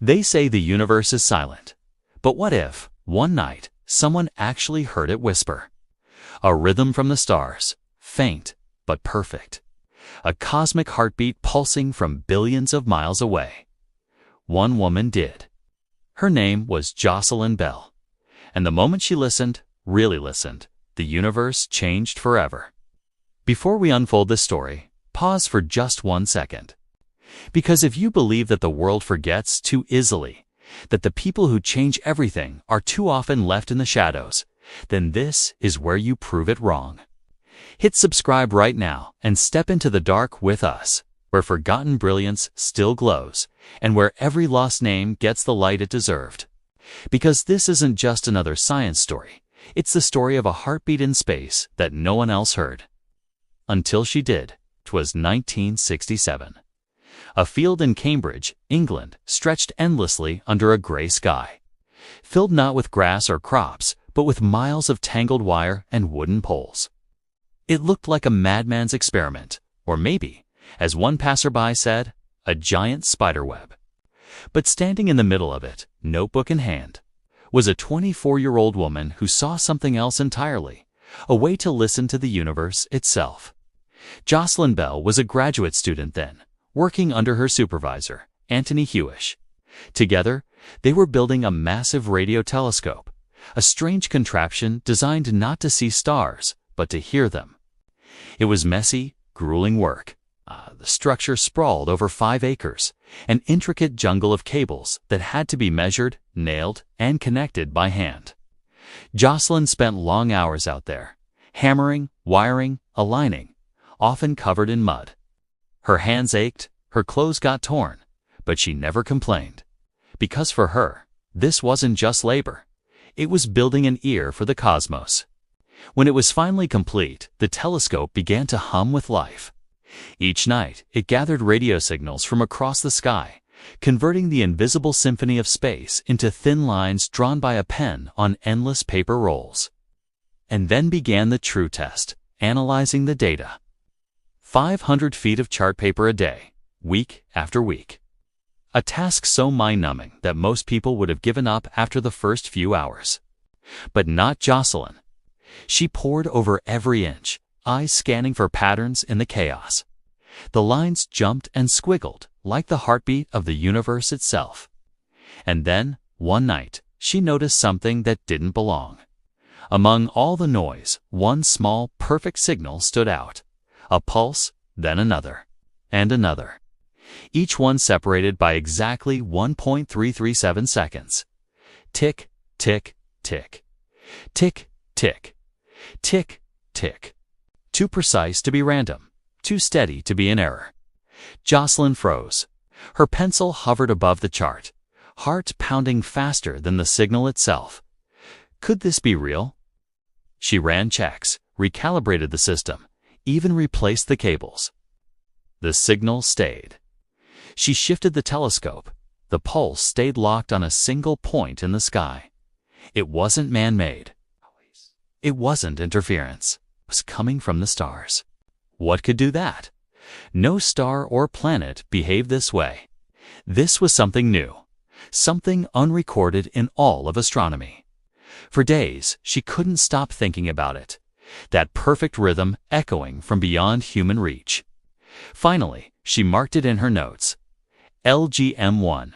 They say the universe is silent. But what if, one night, someone actually heard it whisper? A rhythm from the stars, faint but perfect. A cosmic heartbeat pulsing from billions of miles away. One woman did. Her name was Jocelyn Bell. And the moment she listened, really listened, the universe changed forever. Before we unfold this story, pause for just 1 second. Because if you believe that the world forgets too easily, that the people who change everything are too often left in the shadows, then this is where you prove it wrong. Hit subscribe right now and step into the dark with us, where forgotten brilliance still glows, and where every lost name gets the light it deserved. Because this isn't just another science story, it's the story of a heartbeat in space that no one else heard. Until she did. 'Twas 1967. A field in Cambridge, England, stretched endlessly under a gray sky, filled not with grass or crops, but with miles of tangled wire and wooden poles. It looked like a madman's experiment, or maybe, as one passerby said, a giant spiderweb. But standing in the middle of it, notebook in hand, was a 24-year-old woman who saw something else entirely, a way to listen to the universe itself. Jocelyn Bell was a graduate student then, working under her supervisor, Anthony Hewish. Together, they were building a massive radio telescope, a strange contraption designed not to see stars, but to hear them. It was messy, grueling work. The structure sprawled over 5 acres, an intricate jungle of cables that had to be measured, nailed, and connected by hand. Jocelyn spent long hours out there, hammering, wiring, aligning, often covered in mud. Her hands ached, her clothes got torn, but she never complained. Because for her, this wasn't just labor. It was building an ear for the cosmos. When it was finally complete, the telescope began to hum with life. Each night, it gathered radio signals from across the sky, converting the invisible symphony of space into thin lines drawn by a pen on endless paper rolls. And then began the true test, analyzing the data. 500 feet of chart paper a day, week after week. A task so mind-numbing that most people would have given up after the first few hours. But not Jocelyn. She pored over every inch, eyes scanning for patterns in the chaos. The lines jumped and squiggled like the heartbeat of the universe itself. And then, one night, she noticed something that didn't belong. Among all the noise, one small, perfect signal stood out. A pulse, then another, and another. Each one separated by exactly 1.337 seconds. Tick, tick, tick. Tick, tick. Tick, tick. Too precise to be random, too steady to be an error. Jocelyn froze. Her pencil hovered above the chart, heart pounding faster than the signal itself. Could this be real? She ran checks, recalibrated the system, even replaced the cables. The signal stayed. She shifted the telescope. The pulse stayed locked on a single point in the sky. It wasn't man-made. It wasn't interference. It was coming from the stars. What could do that? No star or planet behaved this way. This was something new, something unrecorded in all of astronomy. For days, she couldn't stop thinking about it, that perfect rhythm echoing from beyond human reach. Finally, she marked it in her notes. LGM1.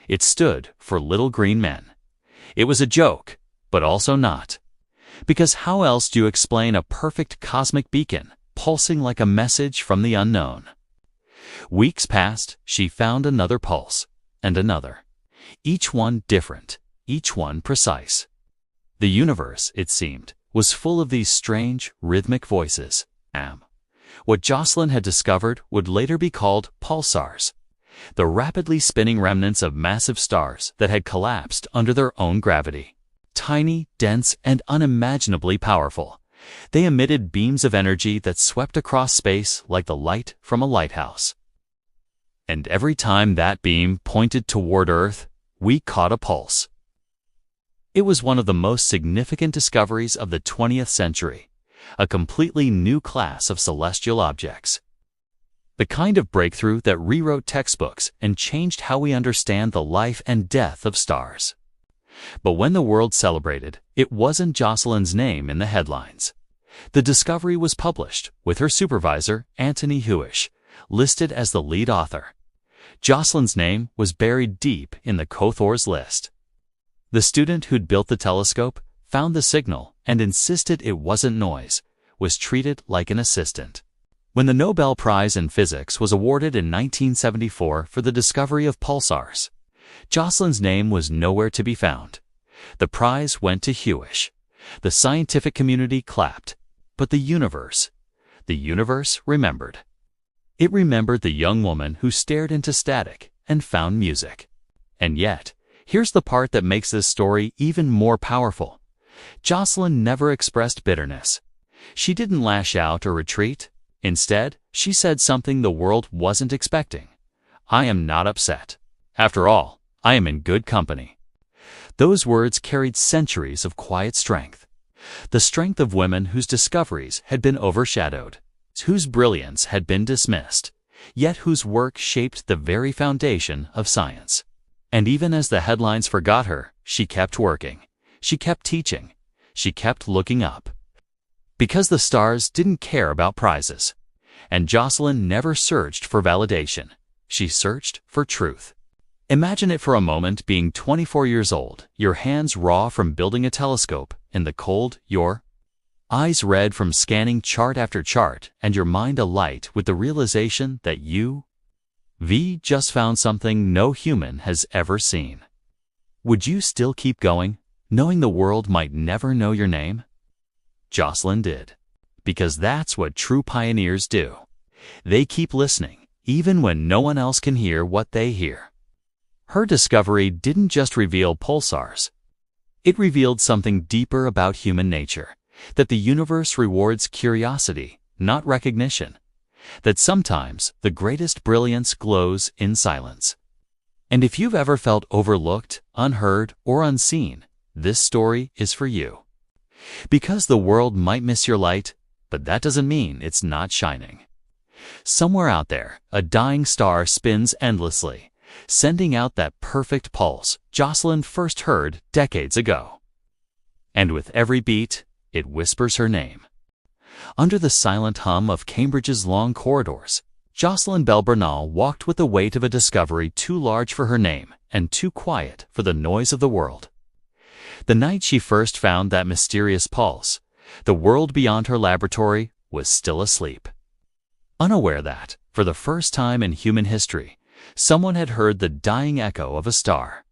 It stood for Little Green Men. It was a joke, but also not. Because how else do you explain a perfect cosmic beacon pulsing like a message from the unknown? Weeks passed, she found another pulse, and another. Each one different, each one precise. The universe, it seemed, was full of these strange, rhythmic voices. What Jocelyn had discovered would later be called pulsars, the rapidly spinning remnants of massive stars that had collapsed under their own gravity. Tiny, dense, and unimaginably powerful, they emitted beams of energy that swept across space like the light from a lighthouse. And every time that beam pointed toward Earth, we caught a pulse. It was one of the most significant discoveries of the 20th century, a completely new class of celestial objects. The kind of breakthrough that rewrote textbooks and changed how we understand the life and death of stars. But when the world celebrated, it wasn't Jocelyn's name in the headlines. The discovery was published, with her supervisor, Anthony Hewish, listed as the lead author. Jocelyn's name was buried deep in the Cothor's list. The student who'd built the telescope, found the signal, and insisted it wasn't noise, was treated like an assistant. When the Nobel Prize in Physics was awarded in 1974 for the discovery of pulsars, Jocelyn's name was nowhere to be found. The prize went to Hewish. The scientific community clapped. But the universe remembered. It remembered the young woman who stared into static and found music. And yet, here's the part that makes this story even more powerful. Jocelyn never expressed bitterness. She didn't lash out or retreat. Instead, she said something the world wasn't expecting. "I am not upset. After all, I am in good company." Those words carried centuries of quiet strength. The strength of women whose discoveries had been overshadowed, whose brilliance had been dismissed, yet whose work shaped the very foundation of science. And even as the headlines forgot her, she kept working. She kept teaching. She kept looking up. Because the stars didn't care about prizes. And Jocelyn never searched for validation. She searched for truth. Imagine it for a moment being 24 years old, your hands raw from building a telescope, in the cold, your eyes red from scanning chart after chart, and your mind alight with the realization that you just found something no human has ever seen. Would you still keep going, knowing the world might never know your name? Jocelyn did. Because that's what true pioneers do. They keep listening, even when no one else can hear what they hear. Her discovery didn't just reveal pulsars. It revealed something deeper about human nature, that the universe rewards curiosity, not recognition, that sometimes the greatest brilliance glows in silence. And if you've ever felt overlooked, unheard, or unseen, this story is for you. Because the world might miss your light, but that doesn't mean it's not shining. Somewhere out there, a dying star spins endlessly, sending out that perfect pulse Jocelyn first heard decades ago. And with every beat, it whispers her name. Under the silent hum of Cambridge's long corridors, Jocelyn Bell Burnell walked with the weight of a discovery too large for her name and too quiet for the noise of the world. The night she first found that mysterious pulse, the world beyond her laboratory was still asleep. Unaware that, for the first time in human history, someone had heard the dying echo of a star.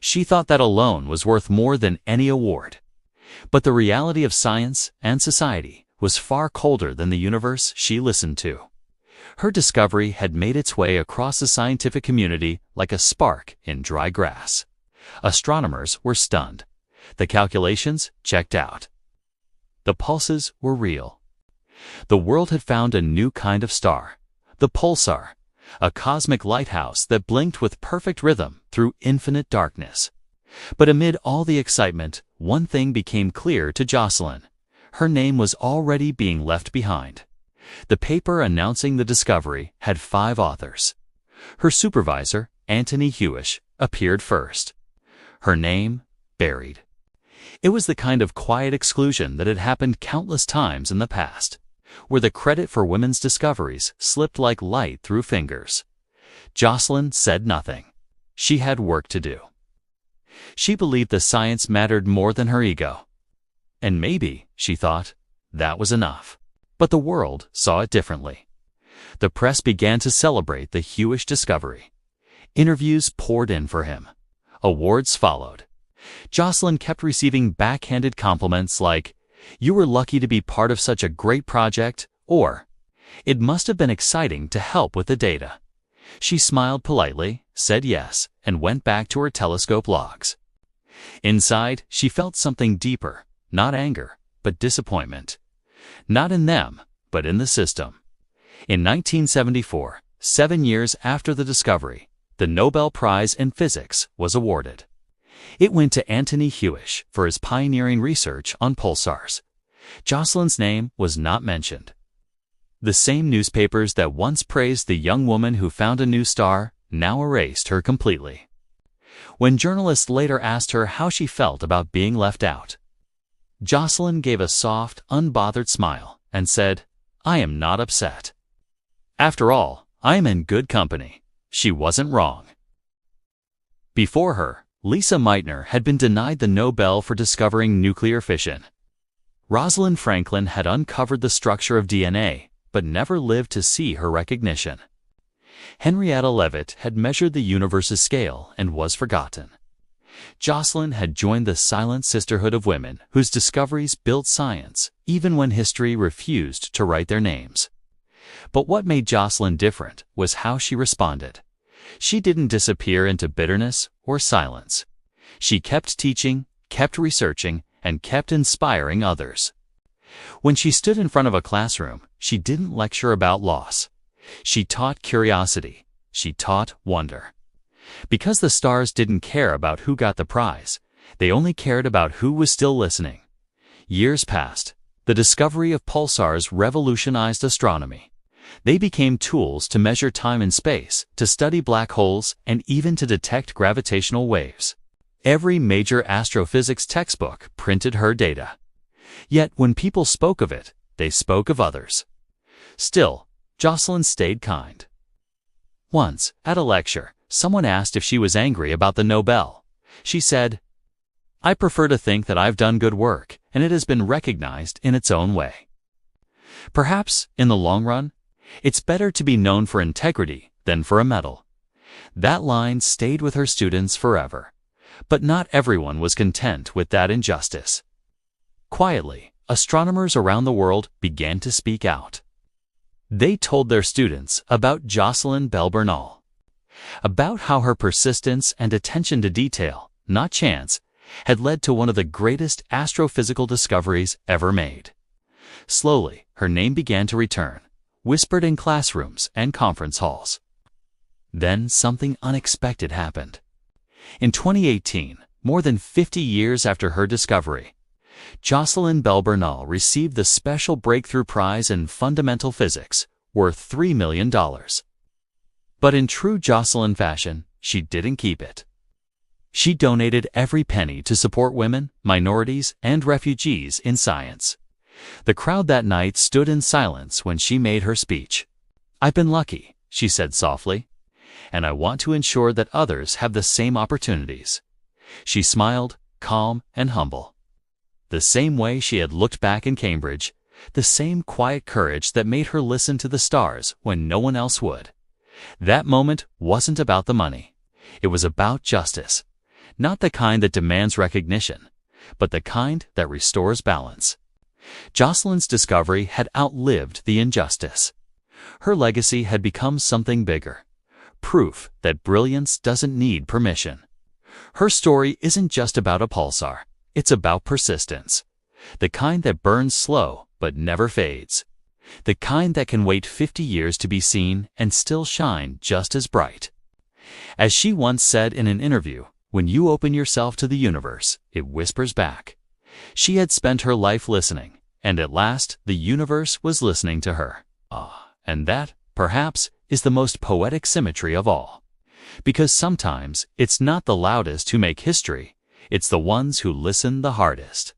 She thought that alone was worth more than any award. But the reality of science and society was far colder than the universe she listened to. Her discovery had made its way across the scientific community like a spark in dry grass. Astronomers were stunned. The calculations checked out. The pulses were real. The world had found a new kind of star, the pulsar, a cosmic lighthouse that blinked with perfect rhythm through infinite darkness. But amid all the excitement, one thing became clear to Jocelyn. Her name was already being left behind. The paper announcing the discovery had 5 authors. Her supervisor, Anthony Hewish, appeared first. Her name buried. It was the kind of quiet exclusion that had happened countless times in the past, where the credit for women's discoveries slipped like light through fingers. Jocelyn said nothing. She had work to do. She believed the science mattered more than her ego. And maybe, she thought, that was enough. But the world saw it differently. The press began to celebrate the Hewish discovery. Interviews poured in for him. Awards followed. Jocelyn kept receiving backhanded compliments like, "You were lucky to be part of such a great project," or, "It must have been exciting to help with the data." She smiled politely, said yes, and went back to her telescope logs. Inside, she felt something deeper, not anger, but disappointment. Not in them, but in the system. In 1974, 7 years after the discovery, the Nobel Prize in Physics was awarded. It went to Anthony Hewish for his pioneering research on pulsars. Jocelyn's name was not mentioned. The same newspapers that once praised the young woman who found a new star now erased her completely. When journalists later asked her how she felt about being left out, Jocelyn gave a soft, unbothered smile and said, "I am not upset. After all, I am in good company." She wasn't wrong. Before her, Lisa Meitner had been denied the Nobel for discovering nuclear fission. Rosalind Franklin had uncovered the structure of DNA, but never lived to see her recognition. Henrietta Leavitt had measured the universe's scale and was forgotten. Jocelyn had joined the silent sisterhood of women whose discoveries built science, even when history refused to write their names. But what made Jocelyn different was how she responded. She didn't disappear into bitterness or silence. She kept teaching, kept researching, and kept inspiring others. When she stood in front of a classroom, she didn't lecture about loss. She taught curiosity. She taught wonder. Because the stars didn't care about who got the prize, they only cared about who was still listening. Years passed. The discovery of pulsars revolutionized astronomy. They became tools to measure time and space, to study black holes, and even to detect gravitational waves. Every major astrophysics textbook printed her data. Yet when people spoke of it, they spoke of others. Still, Jocelyn stayed kind. Once, at a lecture, someone asked if she was angry about the Nobel. She said, "I prefer to think that I've done good work, and it has been recognized in its own way." Perhaps, in the long run, it's better to be known for integrity than for a medal. That line stayed with her students forever. But not everyone was content with that injustice. Quietly, astronomers around the world began to speak out. They told their students about Jocelyn Bell Burnell, about how her persistence and attention to detail, not chance, had led to one of the greatest astrophysical discoveries ever made. Slowly, her name began to return, whispered in classrooms and conference halls. Then something unexpected happened. In 2018, more than 50 years after her discovery, Jocelyn Bell Burnell received the Special Breakthrough Prize in Fundamental Physics, worth $3 million. But in true Jocelyn fashion, she didn't keep it. She donated every penny to support women, minorities, and refugees in science. The crowd that night stood in silence when she made her speech. "I've been lucky," she said softly, "and I want to ensure that others have the same opportunities." She smiled, calm and humble. The same way she had looked back in Cambridge, the same quiet courage that made her listen to the stars when no one else would. That moment wasn't about the money. It was about justice. Not the kind that demands recognition, but the kind that restores balance. Jocelyn's discovery had outlived the injustice. Her legacy had become something bigger. Proof that brilliance doesn't need permission. Her story isn't just about a pulsar. It's about persistence. The kind that burns slow but never fades. The kind that can wait 50 years to be seen and still shine just as bright. As she once said in an interview, "When you open yourself to the universe, it whispers back." She had spent her life listening, and at last the universe was listening to her. And that, perhaps, is the most poetic symmetry of all. Because sometimes it's not the loudest who make history, it's the ones who listen the hardest.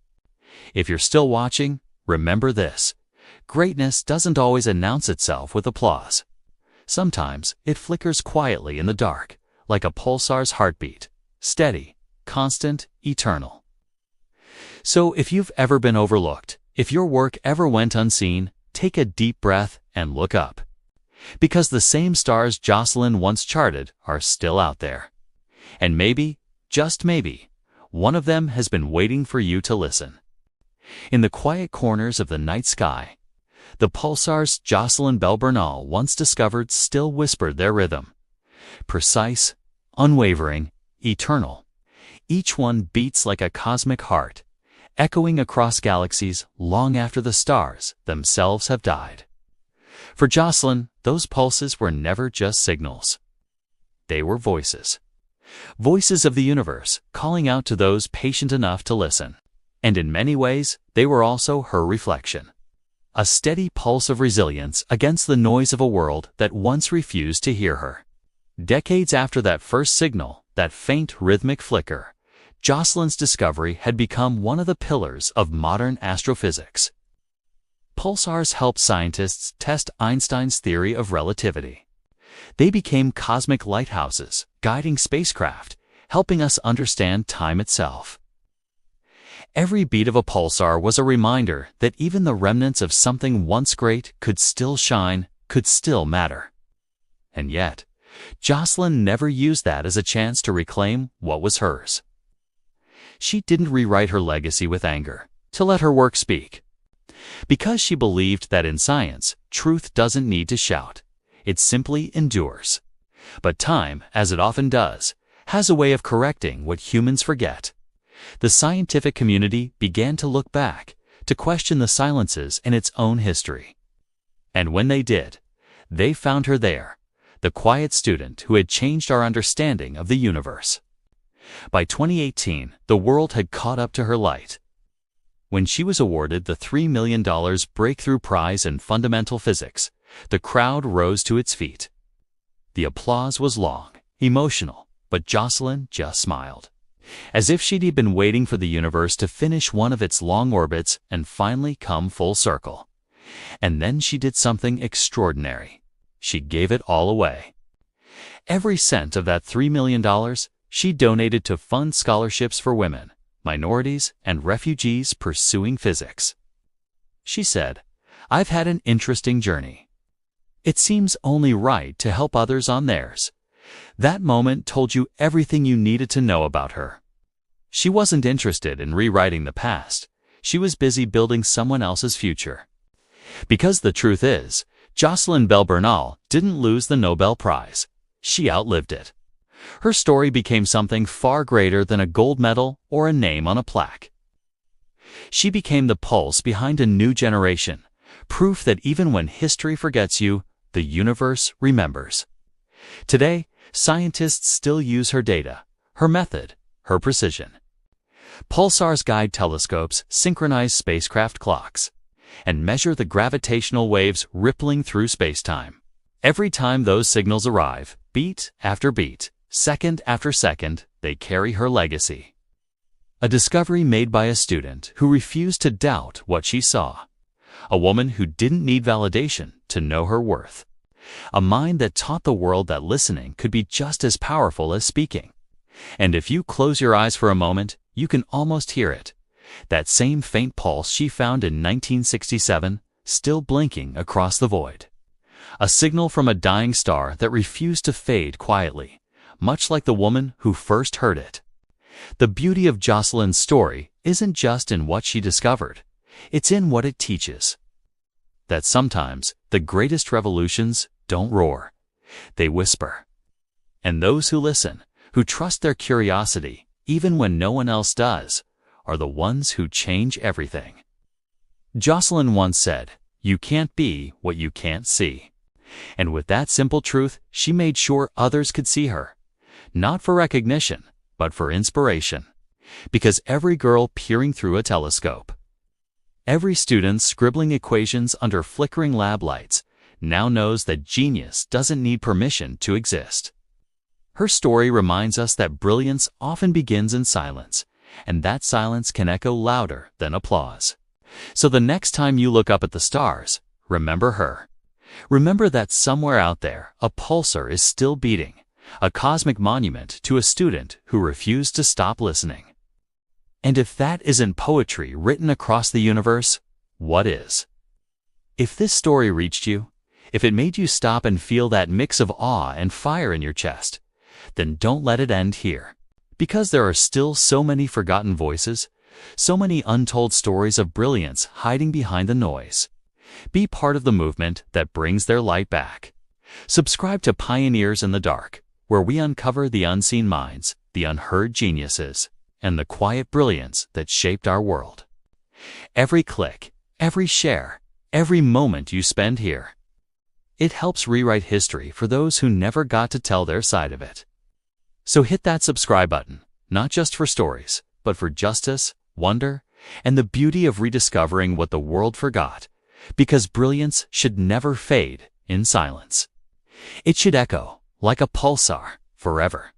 If you're still watching, remember this. Greatness doesn't always announce itself with applause. Sometimes it flickers quietly in the dark, like a pulsar's heartbeat, steady, constant, eternal. So if you've ever been overlooked, if your work ever went unseen, take a deep breath and look up. Because the same stars Jocelyn once charted are still out there. And maybe, just maybe, one of them has been waiting for you to listen. In the quiet corners of the night sky, the pulsars Jocelyn Bell Burnell once discovered still whispered their rhythm. Precise, unwavering, eternal. Each one beats like a cosmic heart, echoing across galaxies long after the stars themselves have died. For Jocelyn, those pulses were never just signals. They were voices. Voices of the universe calling out to those patient enough to listen. And in many ways, they were also her reflection. a steady pulse of resilience against the noise of a world that once refused to hear her. Decades after that first signal, that faint rhythmic flicker, Jocelyn's discovery had become one of the pillars of modern astrophysics. Pulsars helped scientists test Einstein's theory of relativity. They became cosmic lighthouses, guiding spacecraft, helping us understand time itself. Every beat of a pulsar was a reminder that even the remnants of something once great could still shine, could still matter. And yet, Jocelyn never used that as a chance to reclaim what was hers. She didn't rewrite her legacy with anger, to let her work speak. Because she believed that in science, truth doesn't need to shout. It simply endures. But time, as it often does, has a way of correcting what humans forget. The scientific community began to look back, to question the silences in its own history. And when they did, they found her there, the quiet student who had changed our understanding of the universe. By 2018, the world had caught up to her light. When she was awarded the $3 million Breakthrough Prize in Fundamental Physics, the crowd rose to its feet. The applause was long, emotional, but Jocelyn just smiled, as if she'd been waiting for the universe to finish one of its long orbits and finally come full circle. And then she did something extraordinary. She gave it all away. Every cent of that $3 million she donated to fund scholarships for women, minorities, and refugees pursuing physics. She said, "I've had an interesting journey. It seems only right to help others on theirs." That moment told you everything you needed to know about her. She wasn't interested in rewriting the past. She was busy building someone else's future. Because the truth is, Jocelyn Bell Burnell didn't lose the Nobel Prize. She outlived it. Her story became something far greater than a gold medal or a name on a plaque. She became the pulse behind a new generation, proof that even when history forgets you, the universe remembers. Today, scientists still use her data, her method, her precision. Pulsars guide telescopes, synchronize spacecraft clocks, and measure the gravitational waves rippling through spacetime. Every time those signals arrive, beat after beat, second after second, they carry her legacy. A discovery made by a student who refused to doubt what she saw. A woman who didn't need validation to know her worth. A mind that taught the world that listening could be just as powerful as speaking. And if you close your eyes for a moment, you can almost hear it. That same faint pulse she found in 1967, still blinking across the void. A signal from a dying star that refused to fade quietly, much like the woman who first heard it. The beauty of Jocelyn's story isn't just in what she discovered, it's in what it teaches. That sometimes the greatest revolutions don't roar, they whisper. And those who listen, who trust their curiosity, even when no one else does, are the ones who change everything. Jocelyn once said, "You can't be what you can't see." And with that simple truth, she made sure others could see her. Not for recognition, but for inspiration. Because every girl peering through a telescope, every student scribbling equations under flickering lab lights, now knows that genius doesn't need permission to exist. Her story reminds us that brilliance often begins in silence, and that silence can echo louder than applause. So the next time you look up at the stars, remember her. Remember that somewhere out there, a pulsar is still beating, a cosmic monument to a student who refused to stop listening. And if that isn't poetry written across the universe, what is? If this story reached you, if it made you stop and feel that mix of awe and fire in your chest, then don't let it end here. Because there are still so many forgotten voices, so many untold stories of brilliance hiding behind the noise. Be part of the movement that brings their light back. Subscribe to Pioneers in the Dark, where we uncover the unseen minds, the unheard geniuses, and the quiet brilliance that shaped our world. Every click, every share, every moment you spend here, it helps rewrite history for those who never got to tell their side of it. So hit that subscribe button, not just for stories, but for justice, wonder, and the beauty of rediscovering what the world forgot, Because brilliance should never fade in silence. It should echo, like a pulsar, forever.